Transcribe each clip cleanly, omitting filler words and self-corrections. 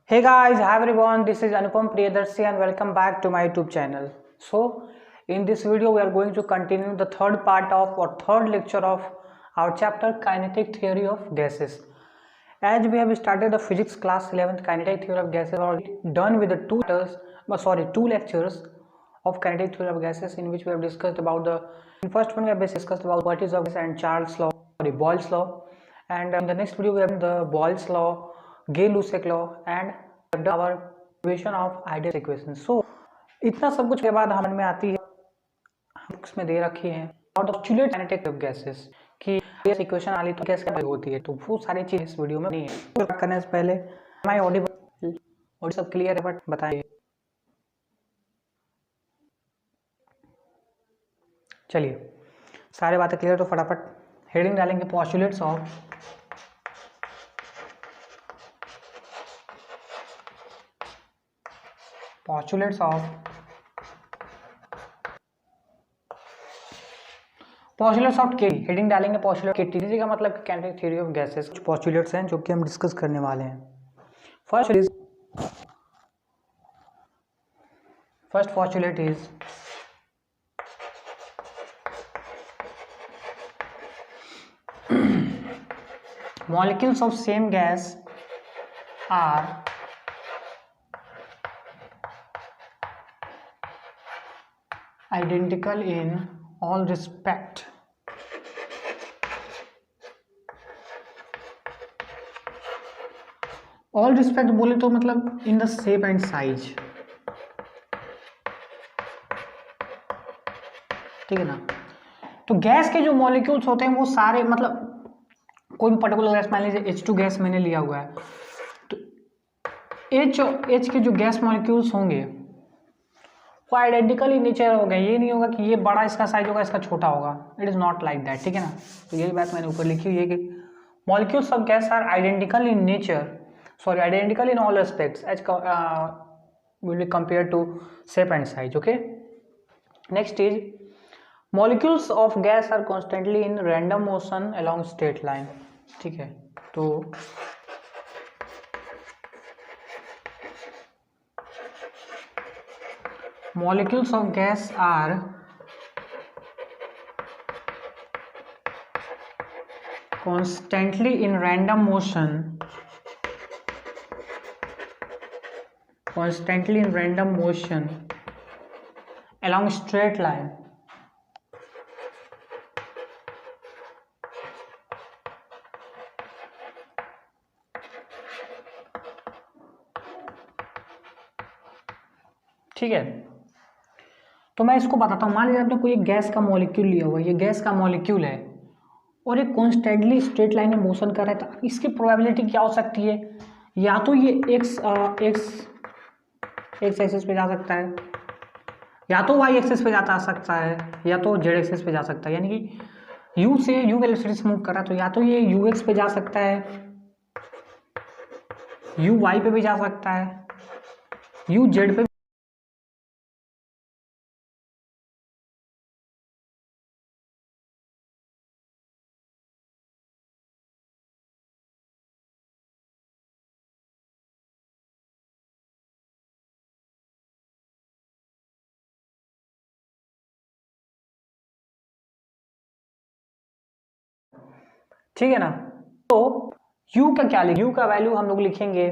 Hey guys, hi everyone, this is Anupam Priyadarshi and welcome back to my YouTube channel. So, in this video we are going to continue the third part of or third lecture of our chapter Kinetic Theory of Gases. As we have started the physics class 11th Kinetic Theory of Gases, or done with the two lectures of Kinetic Theory of Gases, in which we have discussed about in first one we have discussed about what is of gas and Boyle's law, and in the next video we have the Boyle's law, Gay-Lussac law and our equation of ideal equation. So इतना सब कुछ के बाद हमन में आती है, books में दे रखी है और पोस्टुलेट काइनेटिक ऑफ गैसेस कि गैस इक्वेशन आली तो गैस क्या होती है, तो वो सारी चीज इस वीडियो में नहीं है। तो करने से पहले हमारी ऑडियो सब क्लियर है, बट बताइए। चलिए सारे बातें क्लियर, तो फटाफट हेडिंग डालेंगे पोस्टुलेट्स ऑफ पोस्टुलेट्स ऑफ के, हेडिंग डालेंगे पोस्टुलेट के टी का मतलब काइनेटिक थ्योरी ऑफ गैसेस। कुछ पोस्टुलेट्स हैं जो कि हम डिस्कस करने वाले हैं। First postulate is molecules of same gas are identical in all respect बोले तो मतलब in the shape and size, ठीक है ना। तो गैस के जो मॉलिक्यूल्स होते हैं वो सारे, मतलब कोई भी पर्टिकुलर गैस, मान लीजिए H2 गैस मैंने लिया हुआ है, तो H के जो गैस मॉलिक्यूल्स होंगे वो आइडेंटिकल इन नेचर होगा। ये नहीं होगा कि ये बड़ा इसका साइज होगा इसका छोटा होगा, it is not like that, ठीक है ना। तो यही बात मैंने ऊपर लिखी हुई है कि molecules of gas are identical in nature, identical in all aspects as will be compare to shape and size. Okay, next is molecules of gas are constantly in random motion along straight line, ठीक है। तो molecules of gas are constantly in random motion along straight line, ठीक है। तो मैं इसको बताता हूँ। मान लीजिए आपने कोई एक गैस का मॉलिक्यूल लिया हुआ है, ये गैस का मॉलिक्यूल है और एक कॉन्स्टेंटली स्ट्रेट लाइन में मोशन कर रहा है, तो इसकी प्रोबेबिलिटी क्या हो सकती है? या तो ये एक्स एक्सिस पे जा सकता है, या तो वाई एक्सिस पे जा सकता है, या तो जेड एक्सिस पे जा सकता है। यानी कि यू से यू वेलोसिटी से मूव कर रहा है, तो या तो ये यू एक्स पे जा सकता है, यू वाई पे भी जा सकता है, यू जेड पे। ठीक है ना। तो u का क्या लिखेंगे? u का वैल्यू हम लोग लिखेंगे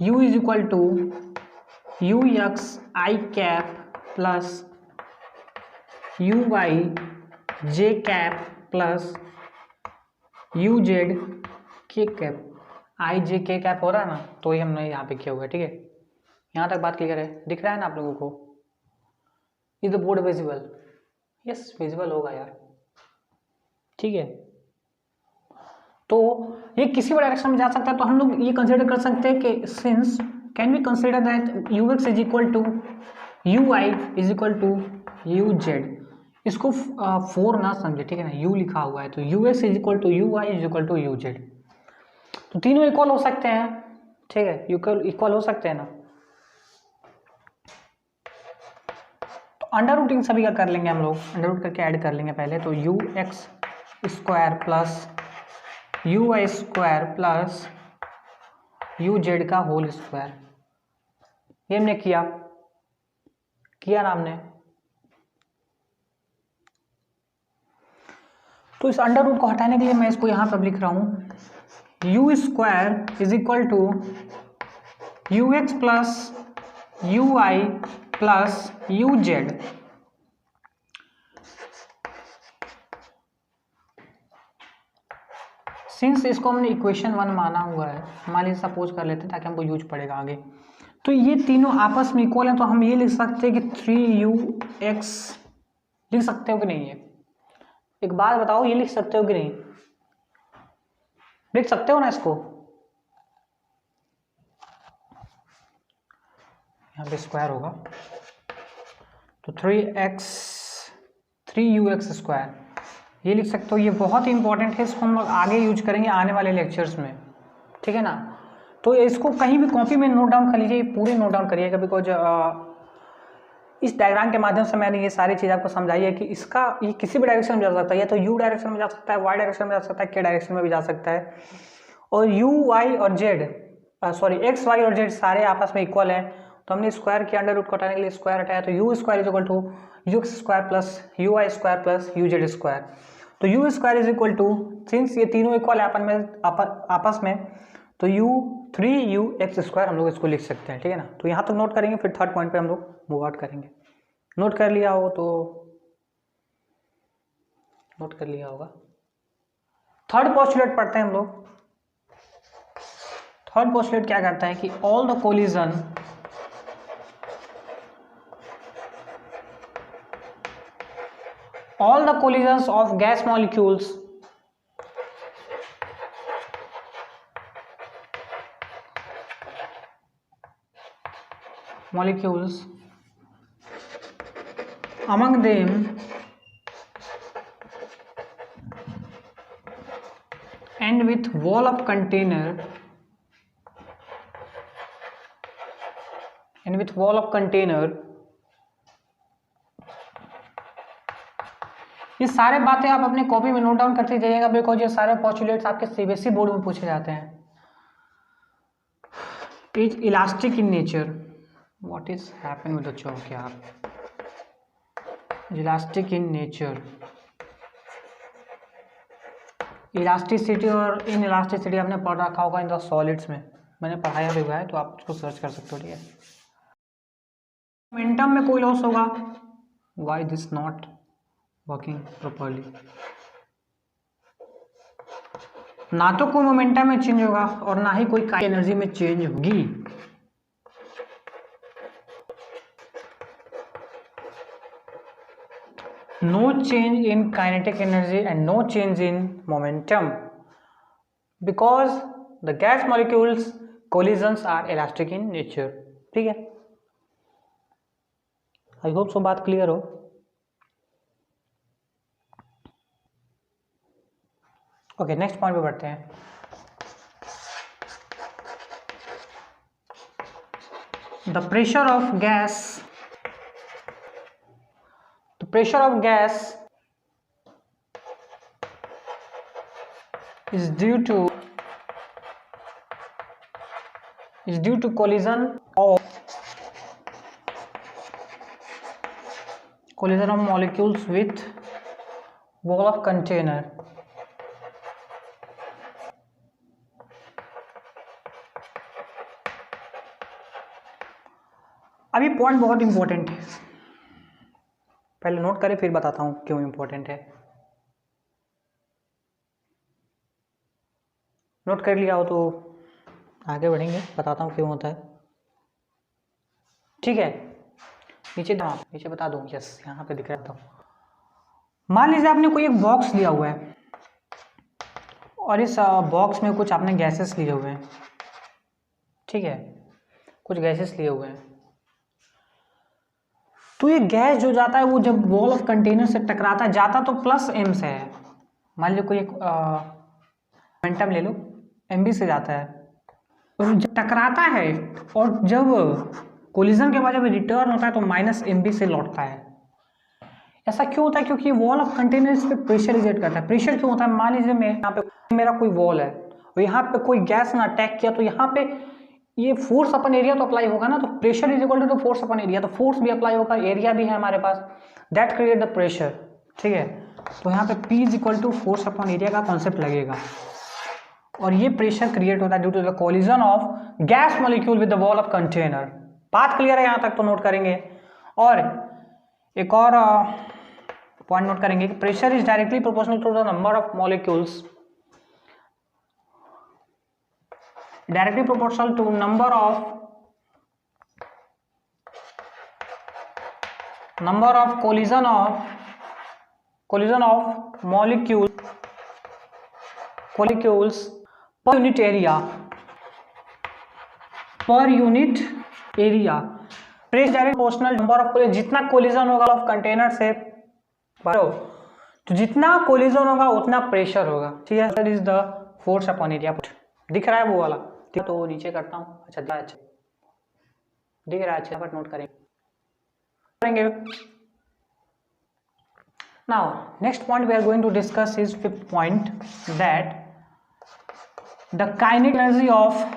u is equal to you x i cap plus you y j cap plus you z k cap. I j k cap हो रहा है ना, तो ये हमने यहाँ पे किया हुआ है, ठीक है। यहाँ तक बात क्लियर है, दिख रहा है ना आप लोगों को? Is the board visible? Yes, visible होगा यार, ठीक है। तो ये किसी भी डायरेक्शन में जा सकता है, तो हम लोग ये कंसीडर कर सकते हैं कि since can we consider that u x is equal to u y is equal to u z. इसको 4 ना समझे, ठीक है ना, यू लिखा हुआ है, तो u x is equal to u y is equal to u z. तो तीनों इक्वल हो सकते हैं, ठीक है, इक्वल हो सकते हैं ना। तो अंडर रूटिंग सभी का कर लेंगे हम लोग, अंडर रूट करके ऐड कर लेंगे पहले। तो u x square plus you y square plus you z का होल स्क्वायर। ये हमने किया ना हमने। तो इस अंडर रूट को हटाने के लिए मैं इसको यहां पर लिख रहा हूं u square is equal to you x plus u i plus you z. Since इसको हमने इक्वेशन 1 माना हुआ है, मान लीजिए सपोज कर लेते हैं ताकि हमको यूज पड़ेगा आगे। तो ये तीनों आपस में इक्वल हैं, तो हम ये लिख सकते हैं कि 3ux लिख सकते हो कि नहीं? है एक बात बताओ, ये लिख सकते हो कि नहीं? लिख सकते हो ना इसको? यहाँ पे स्क्वायर होगा तो 3ux स्क्वायर ये लिख सकते हो। ये बहुत ही इंपॉर्टेंट है, इसको हम लोग आगे यूज करेंगे आने वाले लेक्चर्स में, ठीक है ना। तो इसको कहीं भी कॉपी में नोट डाउन कर लीजिए, पूरे नोट डाउन करिएगा, बिकॉज इस डायग्राम के माध्यम से मैंने ये सारी चीज़ आपको समझाई है कि इसका ये किसी भी डायरेक्शन में जा सकता है, या तो यू डायरेक्शन में जा सकता है, वाई डायरेक्शन में जा सकता है, के डायरेक्शन में भी जा सकता है। और यू वाई और जेड एक्स वाई और जेड सारे आपस में इक्वल हैं, तो हमने स्क्वायर के अंडर रूट को हटाने के लिए स्क्वायर हटाया, तो U square is equal to you x square plus you y square plus you z square. तो U square is equal to, since ये तीनों इक्वल है आपस में, तो थ्री यू एक्स स्क्वायर हम लोग इसको लिख सकते हैं, ठीक है ना। तो यहाँ तक नोट करेंगे, फिर थर्ड पॉइंट पे हम लोग मूव आउट करेंगे। नोट कर लिया हो तो नोट कर लिया होगा। थर्ड पोस्टुलेट पढ़ते हैं हम लोग। थर्ड पोस्टुलेट क्या करता है कि all the collisions of gas molecules among them and with wall of container ये सारे बातें आप अपने कॉपी में नोट डाउन करते जाइएगा, बिकॉज ये सारे पोस्टुलेट्स आपके सीबीएसई बोर्ड में पूछे जाते हैं। Is elastic in nature, what is happen with the chalk यार। इलास्टिक इन नेचर, इलास्टिसिटी और इन इलास्टिसिटी आपने पढ़ रखा होगा इन द सॉलिड्स में, मैंने पढ़ाया भी हुआ है, तो आप उसको सर्च कर सकते हो, ठीक है। मोमेंटम में कोई लॉस होगा, why this not working properly. ना तो कोई मोमेंटम में चेंज होगा और ना ही कोई एनर्जी में चेंज होगी। No change in kinetic energy and no change in momentum because the gas molecules collisions are elastic in nature, ठीक है। आई होप सो बात क्लियर हो। ओके, नेक्स्ट पॉइंट पे बढ़ते हैं। The pressure of gas is due to collision of molecules with wall of container। अभी point बहुत important है, पहले नोट करें फिर बताता हूं क्यों इंपॉर्टेंट है। नोट कर लिया हो तो आगे बढ़ेंगे, बताता हूँ क्यों होता है, ठीक है। नीचे बता दूँ, यस यहाँ पे दिख रहा था। मान लीजिए आपने कोई एक बॉक्स लिया हुआ है और इस बॉक्स में कुछ आपने गैसेस लिए हुए हैं, ठीक है, कुछ गैसेस लिए हुए हैं। तो ये गैस जो जाता है वो जब वॉल ऑफ कंटेनर से टकराता जाता तो प्लस एम से है। मान लीजिए कोई एक मोमेंटम ले लो, एम बी से जाता है, और जब टकराता है और जब कोलिजन के बाद जब रिटर्न होता है तो माइनस एम बी से लौटता है। ऐसा क्यों होता है? क्योंकि वॉल ऑफ कंटेनर इस पर प्रेशर एग्जर्ट करता है। प्रेशर क्यों होता है? मान लीजिए मैं यहाँ पे मेरा कोई वॉल है और यहाँ पे कोई गैस ना अटैक किया तो यहाँ पे ये फोर्स अपन एरिया तो अप्लाई होगा ना, तो pressure is equal to force upon area, तो फोर्स भी अप्लाई होगा, एरिया भी है हमारे पास, दैट क्रिएट द प्रेशर। ठीक है, तो यहाँ पे P is equal to force upon area का कॉन्सेप्ट लगेगा और ये प्रेशर क्रिएट होता है due to the collision of gas molecule with the wall of container. बात क्लियर है यहाँ तक तो नोट करेंगे। और एक और पॉइंट नोट करेंगे कि pressure is directly proportional to the number of molecules, directly proportional to number of collision of molecules per unit area press direct proportional number of collision, जितना कोलिजन होगा ऑफ कंटेनर से भरो तो जितना collision होगा उतना प्रेशर होगा। ठीक है, that is the force upon area. दिख रहा है वो वाला? तो नीचे करता हूँ। अच्छा दिख रहा है, अच्छा बट नोट करेंगे। Now next point we are going to discuss is 5th point, that the kinetic energy of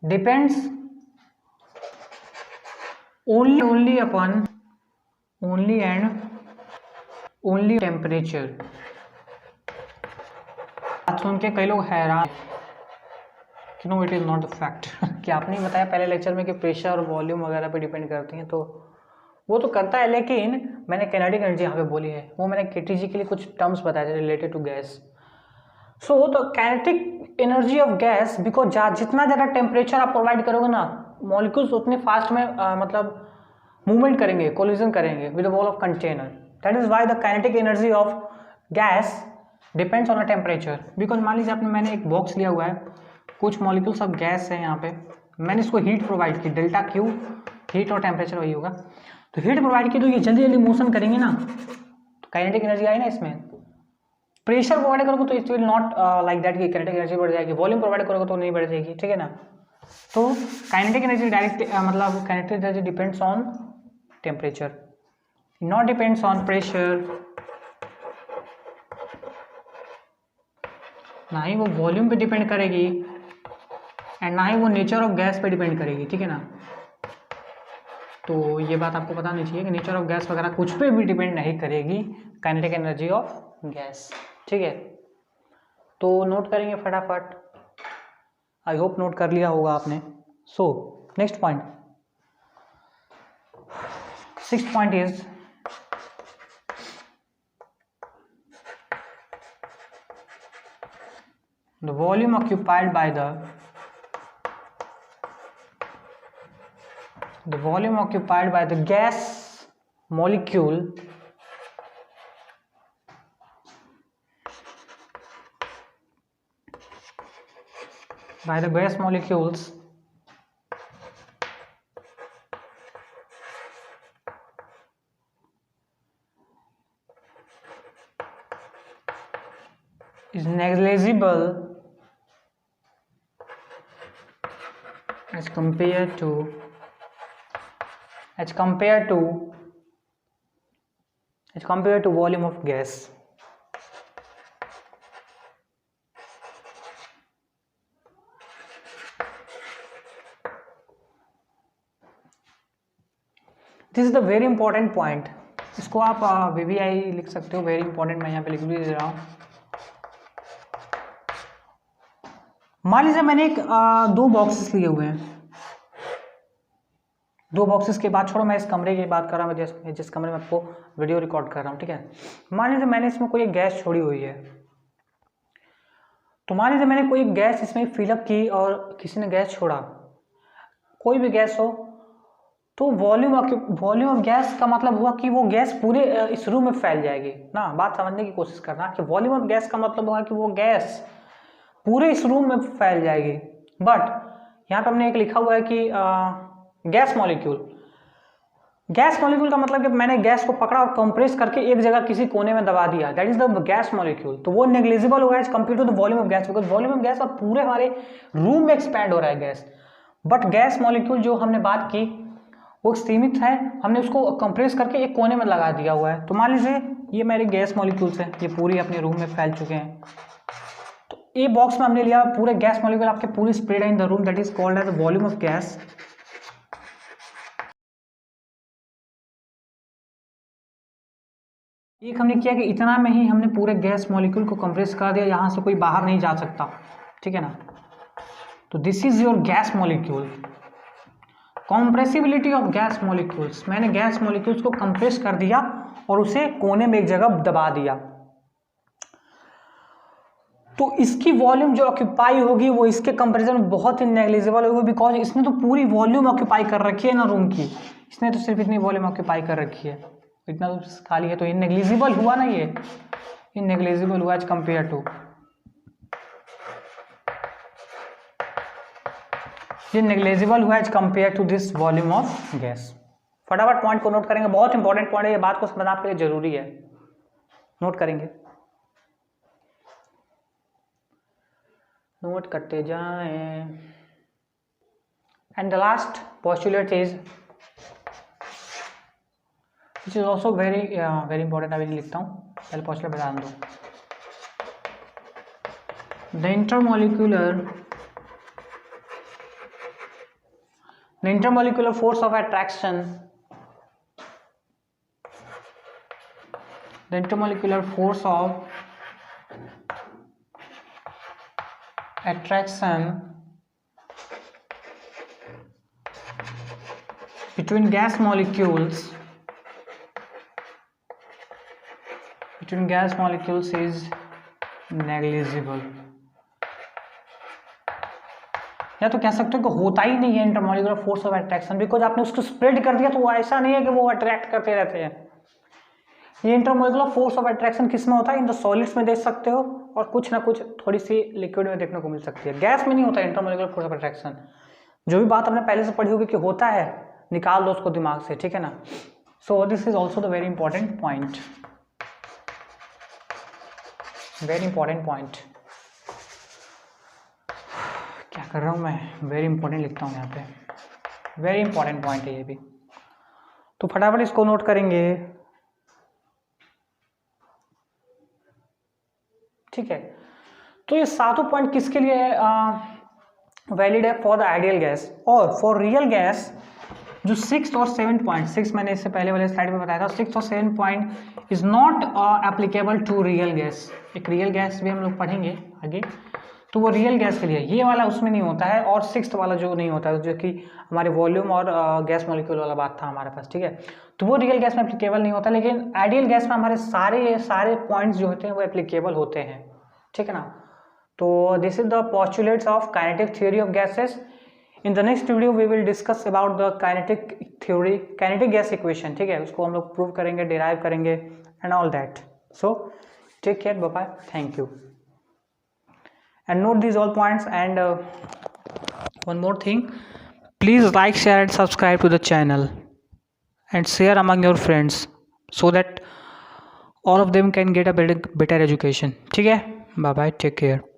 depends only temperature. बात सुन के कई लोग हैरान कि no it is not the fact कि आपने बताया पहले लेक्चर में कि प्रेशर और वॉल्यूम वगैरह पे डिपेंड करती हैं, तो वो तो करता है, लेकिन मैंने काइनेटिक एनर्जी यहाँ पे बोली है, वो मैंने केटीजी के लिए कुछ टर्म्स बताए थे related to gas. So the kinetic energy of gas, because जितना ज़्यादा टेम्परेचर आप प्रोवाइड करोगे ना, मॉलिक्यूल्स उतने फास्ट में मतलब मूवमेंट करेंगे, कोलिजन करेंगे with the wall of container. That is why the kinetic energy of gas depends on the temperature. Because मान लीजिए मैंने एक बॉक्स लिया हुआ है, कुछ मॉलिक्यूल्स ऑफ गैस है यहाँ पे, मैंने इसको हीट प्रोवाइड की, डेल्टा क्यू हीट और टेम्परेचर वही होगा, तो हीट प्रोवाइड की तो ये जल्दी जल्दी मोशन करेंगे ना, तो काइनेटिक एनर्जी आई ना इसमें। प्रेशर प्रोवाइड करोगे तो it will not like that कि काइनेटिक एनर्जी बढ़ जाएगी, वॉल्यूम प्रोवाइड करोगे तो नहीं बढ़ जाएगी। ठीक है ना, तो काइनेटिक एनर्जी डायरेक्ट मतलब kinetic energy depends on temperature, not depends on pressure, ना ही वो वॉल्यूम पे डिपेंड करेगी एंड ना ही वो नेचर ऑफ गैस पे डिपेंड करेगी। ठीक है ना, तो ये बात आपको पता नहीं चाहिए कि नेचर ऑफ गैस वगैरह कुछ पे भी डिपेंड नहीं करेगी काइनेटिक एनर्जी ऑफ गैस। ठीक है, तो नोट करेंगे फटाफट, आई होप नोट कर लिया होगा आपने। So next point, 6th point is the volume occupied by the gas molecule by the gas molecules is negligible as compared to volume of gas. This is the very important point, इसको आप VVI लिख सकते हो, very important, मैं यहाँ पे लिख भी दे रहा हूँ। मान लीजिए मैंने एक 2 बॉक्सेस लिए हुए हैं, 2 बॉक्सेस के बाद छोड़ो, मैं इस कमरे की बात कर रहा हूँ, जिस कमरे में आपको वीडियो रिकॉर्ड कर रहा हूँ। ठीक है, मान लीजिए मैंने इसमें कोई एक गैस छोड़ी हुई है, तो मान लीजिए मैंने कोई गैस इसमें फिलअप की और किसी ने गैस छोड़ा, कोई भी गैस हो, तो वॉल्यूम ऑफ गैस का मतलब हुआ कि वो गैस पूरे इस रूम में फैल जाएगी ना। बात समझने की कोशिश करना कि वॉल्यूम ऑफ गैस का मतलब हुआ कि वो गैस पूरे इस रूम में फैल जाएगी। बट यहाँ पे हमने एक लिखा हुआ है कि गैस मॉलिक्यूल का मतलब कि मैंने गैस को पकड़ा और कंप्रेस करके एक जगह किसी कोने में दबा दिया, that is the gas molecule. तो वो नेग्लिजिबल होगा as compare to the volume of gas, because volume of gas अब पूरे हमारे रूम में एक्सपैंड हो रहा है गैस। बट गैस मॉलिक्यूल जो हमने बात की वो सीमित है, हमने उसको कंप्रेस करके एक कोने में लगा दिया हुआ है। तो मान लीजिए ये मेरे गैस मॉलिक्यूल्स हैं, ये पूरी अपने रूम में फैल चुके हैं। तो ए बॉक्स में हमने लिया पूरे गैस मॉलिक्यूल आपके पूरी स्प्रेड है in the room, that is called as the volume of gas. एक हमने किया कि इतना में ही हमने पूरे गैस मॉलिक्यूल को कंप्रेस कर दिया, यहाँ से कोई बाहर नहीं जा सकता, ठीक है ना। तो this is your gas molecule. Compressibility of gas molecules, मैंने गैस मॉलिक्यूल्स को कंप्रेस कर दिया और उसे कोने में एक जगह दबा दिया। तो इसकी वॉल्यूम जो ऑक्यूपाई होगी वो इसके कंपैरिजन में बहुत ही नेग्लिजिबल होगी, बिकॉज इसने तो पूरी वॉल्यूम ऑक्यूपाई कर रखी है ना रूम की, इसने तो सिर्फ इतनी वॉल्यूम ऑक्यूपाई कर रखी है, इतना तो खाली है। तो ये नेग्लिजिबल हुआ ना, ये नेग्लिजिबल हुआ एज कंपेयर टू, ये नेग्लिजिबल हुआ as compare to this volume of gas. फटाफट पॉइंट को नोट करेंगे, बहुत इंपॉर्टेंट पॉइंट है, ये बात को समझना आपके लिए जरूरी है, नोट करेंगे, नोट करते जाएं। And the last postulate is which is also very important, अभी नहीं लिखता हूँ, पहले पोस्टुलेट बता दो। The intermolecular force of attraction, the intermolecular force of attraction between gas molecules is negligible, या तो कह सकते हो कि होता ही नहीं है intermolecular force of attraction, because आपने उसको स्प्रेड कर दिया तो वो ऐसा नहीं है कि वो अट्रैक्ट करते रहते हैं। ये इंटरमॉलिक्यूलर फोर्स ऑफ अट्रैक्शन किस में होता है, इन द सॉलिड्स में देख सकते हो और कुछ ना कुछ थोड़ी सी लिक्विड में देखने को मिल सकती है। गैस में नहीं होता इंटरमॉलिक्यूलर फोर्स ऑफ अट्रैक्शन, जो भी बात आपने पहले से पढ़ी होगी कि होता है, निकाल दो उसको दिमाग से, ठीक है ना। So this is also the very important point, very important point. क्या कर रहा हूँ मैं, वेरी इंपॉर्टेंट लिखता हूँ यहाँ पे, वेरी इंपॉर्टेंट पॉइंट है ये भी। तो फटाफट इसको नोट करेंगे, ठीक है। तो ये सातों पॉइंट किसके लिए वैलिड है, फॉर द आइडियल गैस। और फॉर रियल गैस जो 6 और 7 पॉइंट, 6 मैंने इससे पहले वाले स्लाइड में बताया था, 6 और 7 point is not applicable to real gas. एक रियल गैस भी हम लोग पढ़ेंगे आगे, तो वो रियल गैस के लिए, ये वाला उसमें नहीं होता है। और 6th वाला जो नहीं होता है, जो कि हमारे वॉल्यूम और गैस मॉलिक्यूल वाला बात था हमारे पास, ठीक है, तो वो रियल गैस में एप्लीकेबल नहीं होता। लेकिन आइडियल गैस में हमारे सारे पॉइंट्स जो होते हैं वो एप्लीकेबल होते हैं, ठीक है ना। तो this is the postulates of kinetic theory of gases. In the next video we will discuss about the kinetic theory, kinetic gas equation, ठीक है, उसको हम लोग प्रूव करेंगे, डिराइव करेंगे and all that. So take care, bye bye, thank you, and note these all points. And one more thing, please like, share and subscribe to the channel and share among your friends so that all of them can get a better education, ठीक है। bye bye, take care.